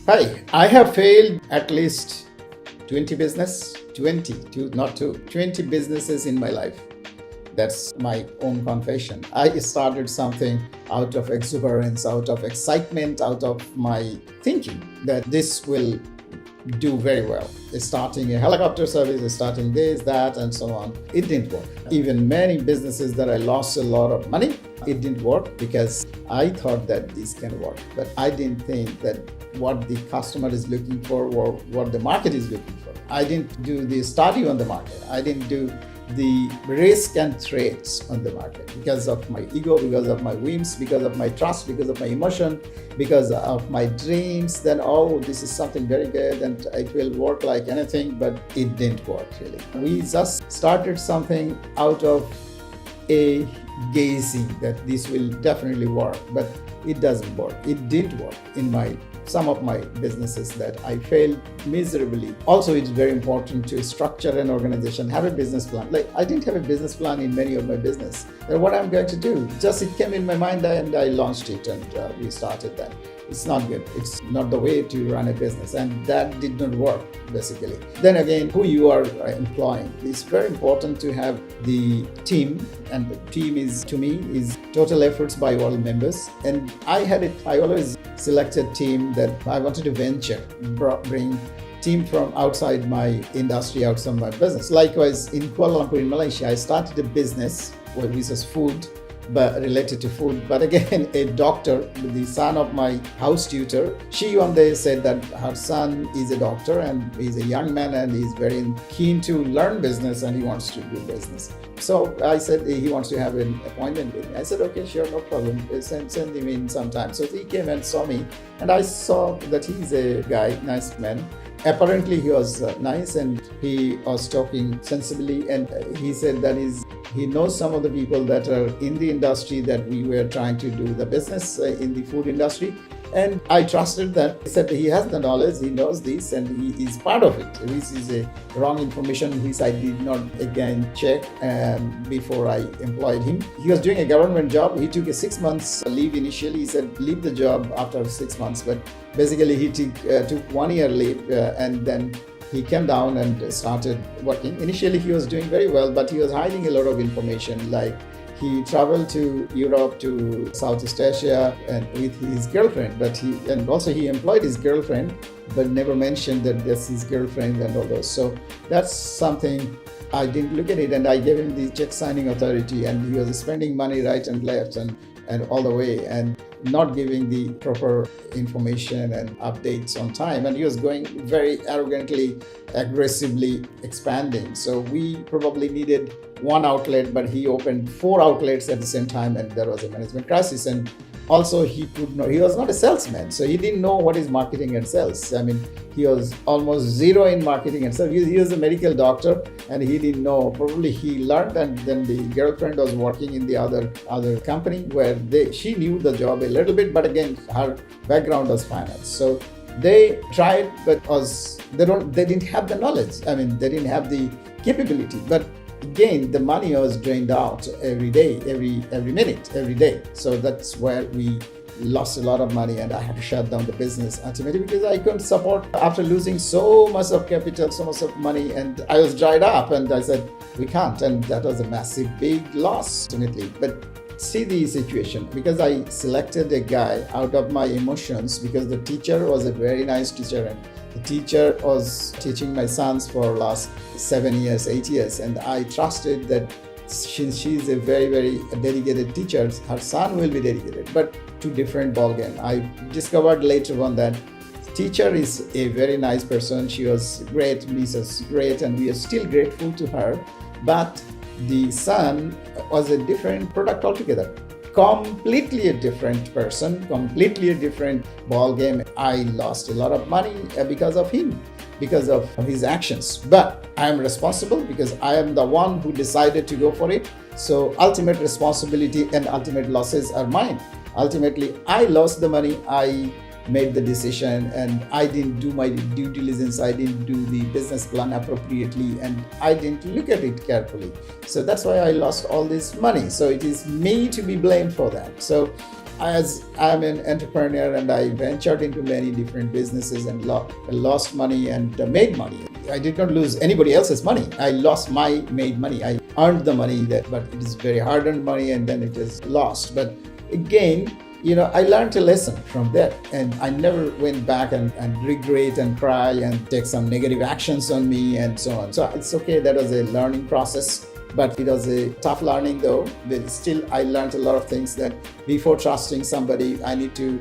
Hi, I have failed at least 20 business, 20, not two, 20 businesses in my life. That's my own confession. I started something out of exuberance, out of excitement, out of my thinking that this will do very well. Starting a helicopter service, starting this, that, and so on. It didn't work. Even many businesses that I lost a lot of money, it didn't work because I thought that this can work. But I didn't think that what the customer is looking for or what the market is looking for. I didn't do the study on the market. I didn't do the risk and threats on the market because of my ego, because of my whims, because of my trust, because of my emotion, because of my dreams. Then, this is something very good and it will work like anything, but it didn't work really. We just started something out of a gazing that this will definitely work, but it doesn't work. It didn't work in some of my businesses that I failed miserably. Also, it's very important to structure an organization, have a business plan. Like I didn't have a business plan in many of my business. And what I'm going to do, just it came in my mind and I launched it and we started that. It's not good. It's not the way to run a business, and that did not work basically. Then again, who you are employing. It's very important to have the team, and the team is to me is total efforts by all members. And I always selected team that I wanted to bring team from outside my industry, outside my business. Likewise, in Kuala Lumpur in Malaysia, I started a business which is food, but related to food. But again, a doctor, the son of my house tutor, she one day said that her son is a doctor and he's a young man and he's very keen to learn business and he wants to do business. So I said he wants to have an appointment with me. I said, okay, sure, no problem. Send him in sometime. So he came and saw me and I saw that he's a guy, nice man. Apparently he was nice and he was talking sensibly, and he said that he knows some of the people that are in the industry that we were trying to do the business in the food industry. And I trusted that. He said he has the knowledge, he knows this, and he is part of it. This is a wrong information which I did not again check before I employed him. He was doing a government job. He took a 6 months leave initially. He said leave the job after 6 months, but basically he took 1 year leave and then he came down and started working. Initially he was doing very well, but he was hiding a lot of information, like he traveled to Europe, to Southeast Asia, and with his girlfriend. And also he employed his girlfriend, but never mentioned that that's his girlfriend and all those. So that's something I didn't look at it, and I gave him the check signing authority, and he was spending money right and left and all the way, and not giving the proper information and updates on time. And he was going very arrogantly, aggressively expanding. So we probably needed one outlet, but he opened 4 outlets at the same time, and there was a management crisis. And also he was not a salesman, so he didn't know what is marketing and sales. I mean, he was almost zero in marketing and sales. He was a medical doctor and he didn't know. Probably he learned, and then the girlfriend was working in the other company where she knew the job a little bit, but again, her background was finance. So they tried, but they didn't have the knowledge. I mean, they didn't have the capability. But again, the money was drained out every day, every minute, every day. So that's where we lost a lot of money, and I had to shut down the business ultimately because I couldn't support after losing so much of capital, so much of money, and I was dried up, and I said, we can't. And that was a massive, big loss ultimately. But see the situation, because I selected a guy out of my emotions, because the teacher was a very nice teacher, and the teacher was teaching my sons for last 7 years, 8 years, and I trusted that she's a very, very dedicated teacher, her son will be dedicated, but to different ballgame. I discovered later on that teacher is a very nice person. She was great, Mrs. Great, and we are still grateful to her. But the son was a different product altogether. Completely a different person, completely a different ball game. I lost a lot of money because of him, because of his actions. But I am responsible because I am the one who decided to go for it. So ultimate responsibility and ultimate losses are mine. Ultimately, I lost the money. I made the decision and I didn't do my due diligence. I didn't do the business plan appropriately and I didn't look at it carefully. So that's why I lost all this money. So it is me to be blamed for that. So as I'm an entrepreneur and I ventured into many different businesses and lost money and made money. I did not lose anybody else's money. I lost my made money. I earned the money, but it is very hard-earned money, and then it is lost. But again, I learned a lesson from that, and I never went back and regret and cry and take some negative actions on me and so on. So it's okay. That was a learning process, but it was a tough learning though. But still, I learned a lot of things that before trusting somebody, I need to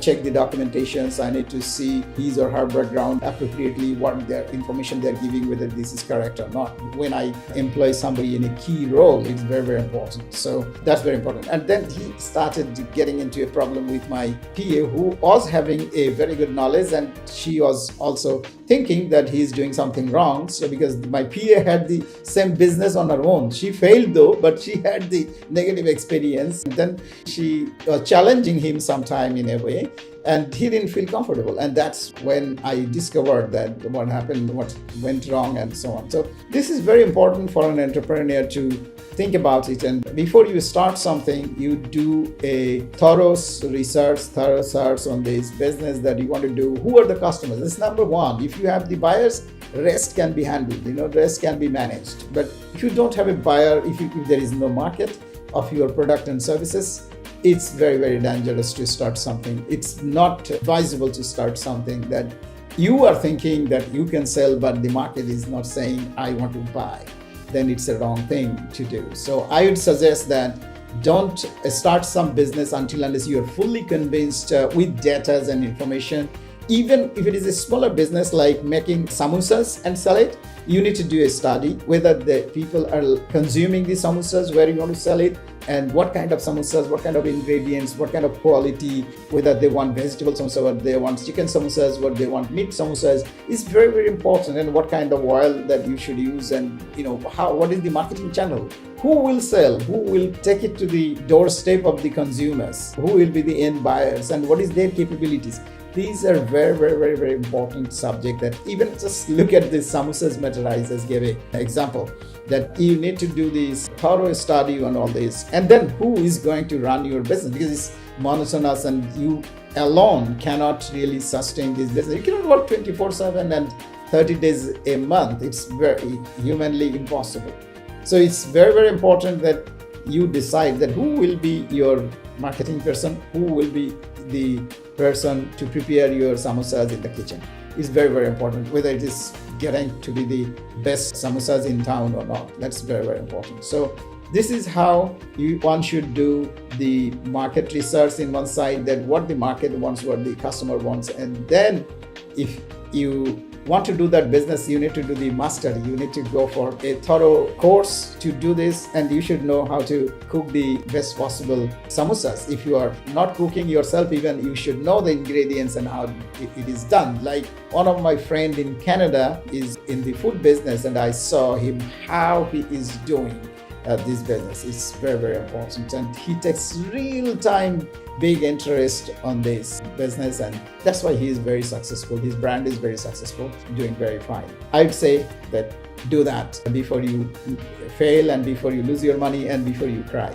check the documentations. I need to see his or her background appropriately, what their information they're giving, whether this is correct or not. When I employ somebody in a key role, it's very, very important. So that's very important. And then he started getting into a problem with my PA, who was having a very good knowledge, and she was also thinking that he's doing something wrong. So because my PA had the same business on her own, she failed though, but she had the negative experience. And then she was challenging him sometime in a way, and he didn't feel comfortable. And that's when I discovered that what happened, what went wrong, and so on. So this is very important for an entrepreneur to think about it. And before you start something, you do a thorough search on this business that you want to do. Who are the customers? This is number one. If you have the buyers, rest can be handled, rest can be managed. But if you don't have a buyer, if there is no market of your product and services, it's very, very dangerous to start something. It's not advisable to start something that you are thinking that you can sell, but the market is not saying, I want to buy. Then it's a wrong thing to do. So I would suggest that don't start some business unless you are fully convinced with data and information. Even if it is a smaller business like making samosas and sell it, you need to do a study whether the people are consuming the samosas, where you want to sell it, and what kind of samosas, what kind of ingredients, what kind of quality, whether they want vegetable samosas, whether they want chicken samosas, whether they want meat samosas, is very, very important. And what kind of oil that you should use, and what is the marketing channel, who will sell, who will take it to the doorstep of the consumers, who will be the end buyers, and what is their capabilities. These are very, very, very, very important subject that even just look at this samosas matter. I just gave an example that you need to do this thorough study on all this. And then who is going to run your business, because it's monotonous and you alone cannot really sustain this business. You cannot work 24/7 and 30 days a month. It's very humanly impossible. So it's very, very important that you decide that who will be your marketing person, who will be the person to prepare your samosas in the kitchen. It's very, very important, whether it is getting to be the best samosas in town or not. That's very, very important. So this is how one should do the market research in one side, that what the market wants, what the customer wants. And then if you want to do that business, you need to do the mastery. You need to go for a thorough course to do this, and you should know how to cook the best possible samosas. If you are not cooking yourself, even you should know the ingredients and how it is done. Like one of my friend in Canada is in the food business, and I saw him how he is doing this business. It's very, very important, and he takes real time big interest on this business, and that's why he is very successful. His brand is very successful, doing very fine. I'd say that do that before you fail, and before you lose your money, and before you cry.